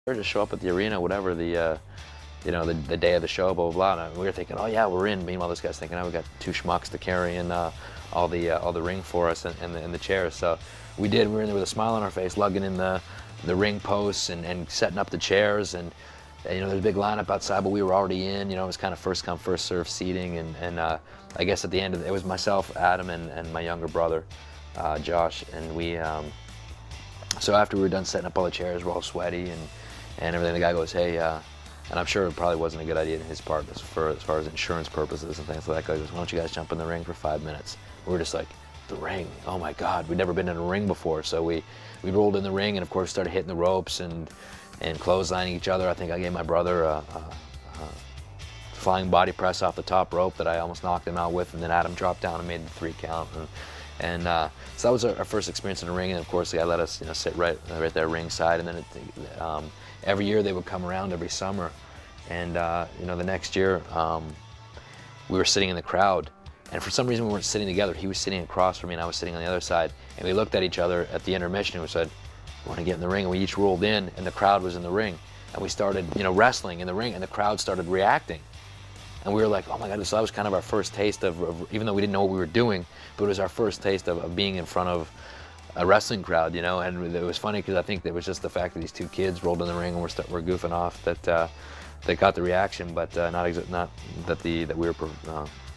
Or just show up at the arena, whatever you know, the day of the show, blah, blah, blah. And we were thinking, oh yeah, we're in. Meanwhile, this guy's thinking, oh, we got two schmucks to carry in all the ring for us and the chairs. So we did. We were in there with a smile on our face, lugging in the ring posts and setting up the chairs. And you know, there's a big lineup outside, but we were already in. You know, it was kind of first come, first serve seating. And I guess at the end of it was myself, Adam, and my younger brother, Josh. And we, so after we were done setting up all the chairs, we're all sweaty and everything. The guy goes, hey, and I'm sure it probably wasn't a good idea on his part as far as insurance purposes and things like that. He goes, why don't you guys jump in the ring for 5 minutes? We were just like, the ring, oh my God, we'd never been in a ring before. So we rolled in the ring and of course started hitting the ropes and clotheslining each other. I think I gave my brother a flying body press off the top rope that I almost knocked him out with, and then Adam dropped down and made the 3 count. And so that was our first experience in the ring, and of course the guy let us, you know, sit right there ringside. And then every year they would come around every summer, and you know, the next year we were sitting in the crowd, and for some reason we weren't sitting together. He was sitting across from me and I was sitting on the other side, and we looked at each other at the intermission and we said, we want to get in the ring, and we each rolled in and the crowd was in the ring, and we started, you know, wrestling in the ring, and the crowd started reacting. And we were like, oh my God, so that was kind of our first taste of, even though we didn't know what we were doing, but it was our first taste of being in front of a wrestling crowd, you know. And it was funny because I think it was just the fact that these 2 kids rolled in the ring and we're goofing off that got the reaction, but not that we were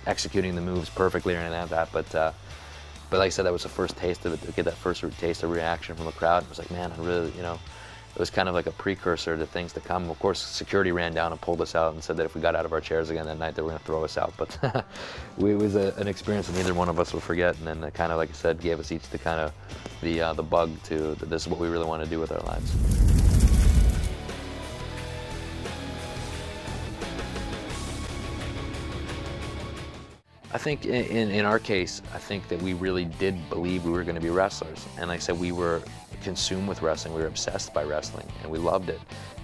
executing the moves perfectly or anything like that. But like I said, that was the first taste of it, to get that first taste of reaction from the crowd. It was like, man, I really, you know, it was kind of like a precursor to things to come. Of course, security ran down and pulled us out and said that if we got out of our chairs again that night, they were going to throw us out. But it was an experience that neither one of us will forget. And then kind of, like I said, gave us each the kind of the bug to that this is what we really want to do with our lives. I think in our case, I think that we really did believe we were going to be wrestlers. And like I said, we were consumed with wrestling. We were obsessed by wrestling, and we loved it.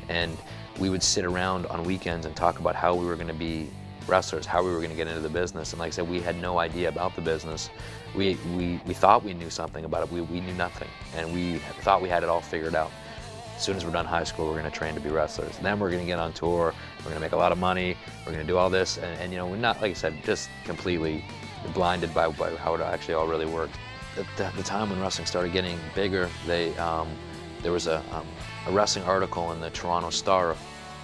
And we would sit around on weekends and talk about how we were going to be wrestlers, how we were going to get into the business. And like I said, we had no idea about the business. We thought we knew something about it. We knew nothing, and we thought we had it all figured out. As soon as we're done high school, we're going to train to be wrestlers. And then we're going to get on tour. We're going to make a lot of money. We're going to do all this, and you know, we're not, like I said, just completely blinded by how it actually all really worked. At the time when wrestling started getting bigger, there was a wrestling article in the Toronto Star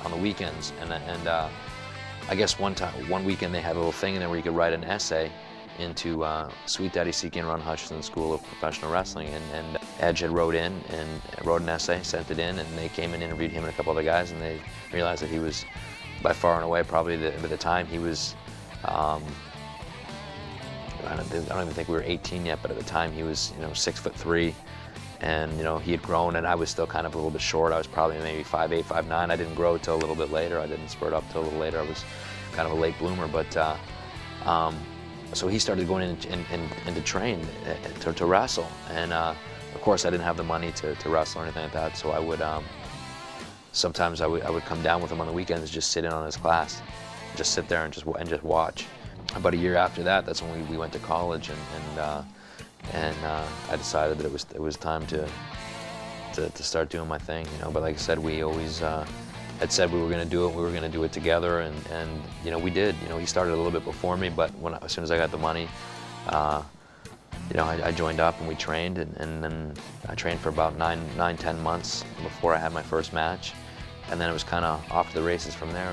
on the weekends, and I guess one weekend they had a little thing in there where you could write an essay into Sweet Daddy Siki and Ron Hutchinson School of Professional Wrestling, and Edge had wrote an essay, sent it in, and they came and interviewed him and a couple other guys, and they realized that he was by far and away probably at the time he was I don't even think we were 18 yet, but at the time he was, you know, 6'3", and you know, he had grown, and I was still kind of a little bit short. I was probably maybe 5'8", 5'9". I didn't grow till a little bit later. I didn't spurt up till a little later. I was kind of a late bloomer, but so he started going in to train to wrestle, and of course I didn't have the money to wrestle or anything like that. So I would sometimes I would come down with him on the weekends, just sit in on his class, just sit there and just watch. About a year after that, that's when we went to college, and I decided that it was time to start doing my thing, you know. But like I said, we always had said we were going to do it. We were going to do it together, and you know, we did. You know, he started a little bit before me, but as soon as I got the money, you know, I joined up and we trained, and then I trained for about 9-10 months before I had my first match, and then it was kind of off to the races from there.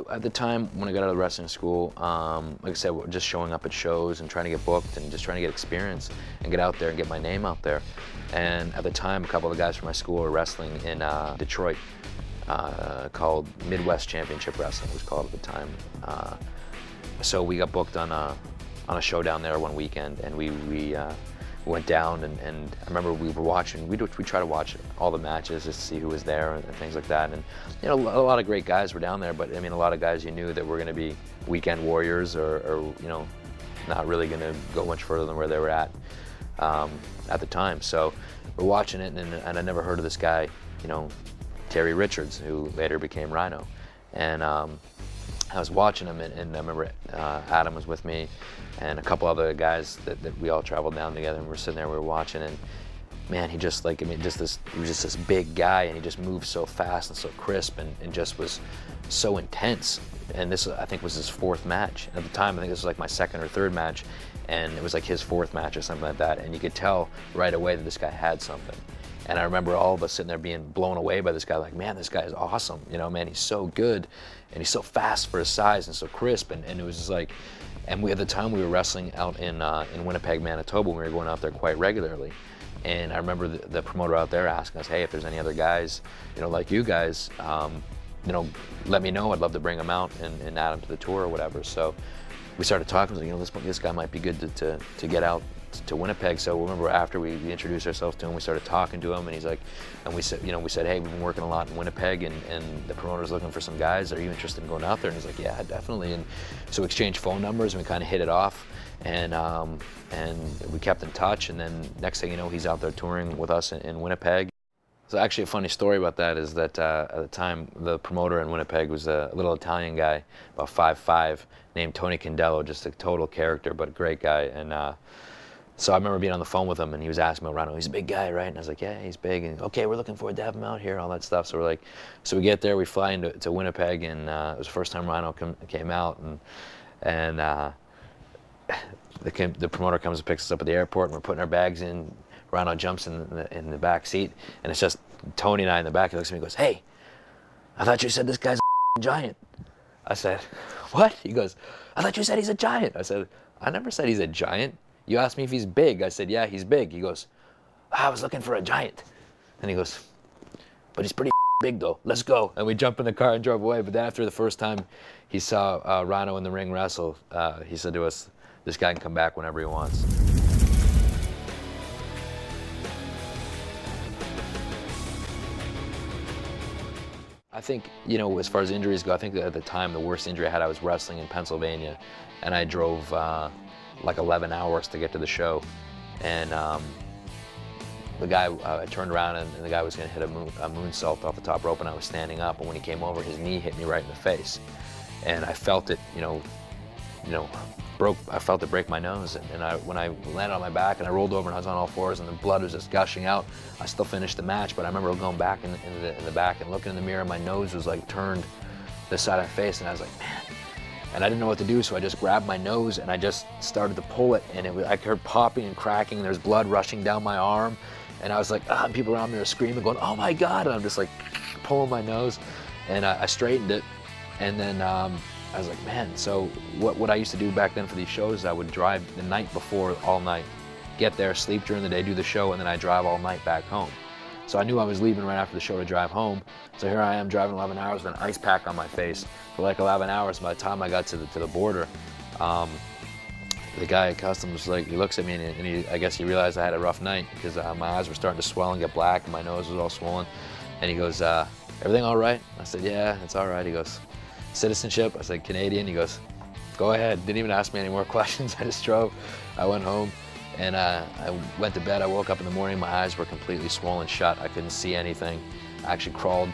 At the time when I got out of wrestling school, like I said, just showing up at shows and trying to get booked and just trying to get experience and get out there and get my name out there. And at the time, a couple of the guys from my school were wrestling in Detroit, called Midwest Championship Wrestling, it was called at the time. So we got booked on a show down there one weekend, and we went down, and I remember we were watching, we try to watch all the matches just to see who was there and things like that. And you know, a lot of great guys were down there, but I mean, a lot of guys you knew that were going to be weekend warriors, or you know, not really going to go much further than where they were at the time. So we're watching it, and I never heard of this guy, you know, Terry Richards, who later became Rhino. And I was watching him, and I remember Adam was with me, and a couple other guys that we all traveled down together, and we're sitting there, we were watching, and man, he just like, I mean, he was just this big guy, and he just moved so fast and so crisp, and just was so intense. And this, I think, was his 4th match. At the time, I think this was like my 2nd or 3rd match, and it was like his 4th match or something like that, and you could tell right away that this guy had something. And I remember all of us sitting there being blown away by this guy, like, man, this guy is awesome. You know, man, he's so good, and he's so fast for his size and so crisp. And it was just like, and at the time we were wrestling out in Winnipeg, Manitoba. We were going out there quite regularly. And I remember the promoter out there asking us, hey, if there's any other guys, you know, like you guys, you know, let me know. I'd love to bring them out and add them to the tour or whatever. So we started talking, like, you know, this guy might be good to get out to Winnipeg. So remember, after we introduced ourselves to him, we started talking to him, and he's like, and we said, hey, we've been working a lot in Winnipeg, and the promoter's looking for some guys. Are you interested in going out there? And he's like, yeah, definitely. And so we exchanged phone numbers, and we kind of hit it off, and we kept in touch. And then next thing you know, he's out there touring with us in Winnipeg. So actually, a funny story about that is that at the time, the promoter in Winnipeg was a little Italian guy, about 5'5", named Tony Candello, just a total character, but a great guy. And so I remember being on the phone with him, and he was asking me, Rhino, he's a big guy, right? And I was like, yeah, he's big. And okay, we're looking forward to have him out here, all that stuff. So we're like, so we get there, we fly into Winnipeg, and it was the first time Rhino came out, and the promoter comes and picks us up at the airport, and we're putting our bags in. Rhino jumps in the back seat, and it's just Tony and I in the back. He looks at me and goes, hey, I thought you said this guy's a giant. I said, what? He goes, I thought you said he's a giant. I said, I never said he's a giant. You asked me if he's big. I said, yeah, he's big. He goes, I was looking for a giant. And he goes, but he's pretty big though. Let's go. And we jumped in the car and drove away. But then after the first time he saw Rhino in the ring wrestle, he said to us, this guy can come back whenever he wants. I think, you know, as far as injuries go, I think that at the time the worst injury I had, I was wrestling in Pennsylvania, and I drove like 11 hours to get to the show. And the guy, I turned around, and the guy was going to hit a moonsault off the top rope, and I was standing up, and when he came over, his knee hit me right in the face. And I felt it, I felt it break my nose, and when I landed on my back and I rolled over and I was on all fours and the blood was just gushing out, I still finished the match. But I remember going back in the back and looking in the mirror, and my nose was like turned this side of my face, and I was like, man. And I didn't know what to do, so I just grabbed my nose and I just started to pull it, and I heard popping and cracking, and there's blood rushing down my arm, and I was like, and people around me were screaming, going, oh my God, and I'm just like pulling my nose, and I straightened it, and then I was like, man, so what I used to do back then for these shows, I would drive the night before all night, get there, sleep during the day, do the show, and then I drive all night back home. So I knew I was leaving right after the show to drive home. So here I am driving 11 hours with an ice pack on my face for like 11 hours. By the time I got to the border, the guy at customs was like, he looks at me, and I guess he realized I had a rough night, because my eyes were starting to swell and get black, and my nose was all swollen. And he goes, everything all right? I said, yeah, it's all right. He goes, citizenship? I said, Canadian. He goes, go ahead. Didn't even ask me any more questions. I just drove. I went home, and I went to bed. I woke up in the morning. My eyes were completely swollen shut. I couldn't see anything. I actually crawled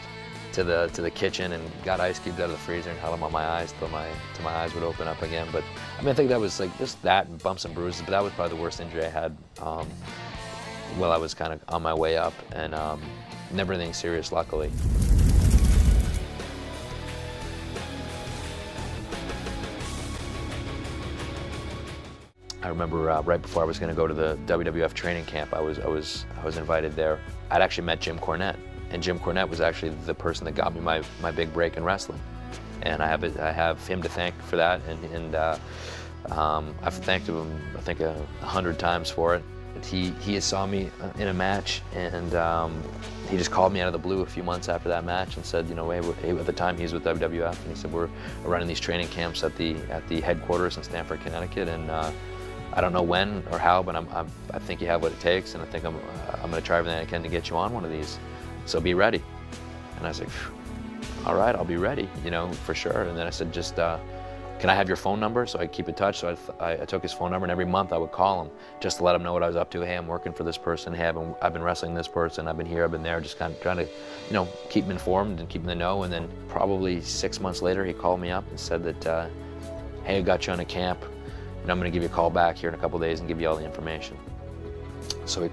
to the kitchen and got ice cubes out of the freezer and held them on my eyes till my eyes would open up again. But I mean, I think that was like just that and bumps and bruises. But that was probably the worst injury I had while I was kind of on my way up, and never anything serious, luckily. I remember right before I was going to go to the WWF training camp, I was invited there. I'd actually met Jim Cornette, and Jim Cornette was actually the person that got me my big break in wrestling, and I have him to thank for that, and I've thanked him I think 100 times for it. He saw me in a match, and he just called me out of the blue a few months after that match and said, you know, hey, at the time he was with WWF, and he said, we're running these training camps at the headquarters in Stamford, Connecticut, and I don't know when or how, but I think you have what it takes, and I think I'm going to try everything I can to get you on one of these. So be ready. And I was like, all right, I'll be ready, you know, for sure. And then I said, just can I have your phone number? So I keep in touch. So I took his phone number, and every month I would call him just to let him know what I was up to. Hey, I'm working for this person. Hey, I've been wrestling this person. I've been here, I've been there. Just kind of trying to, you know, keep him informed and keep him in the know. And then probably 6 months later, he called me up and said that, hey, I got you on a camp, and I'm going to give you a call back here in a couple of days and give you all the information. So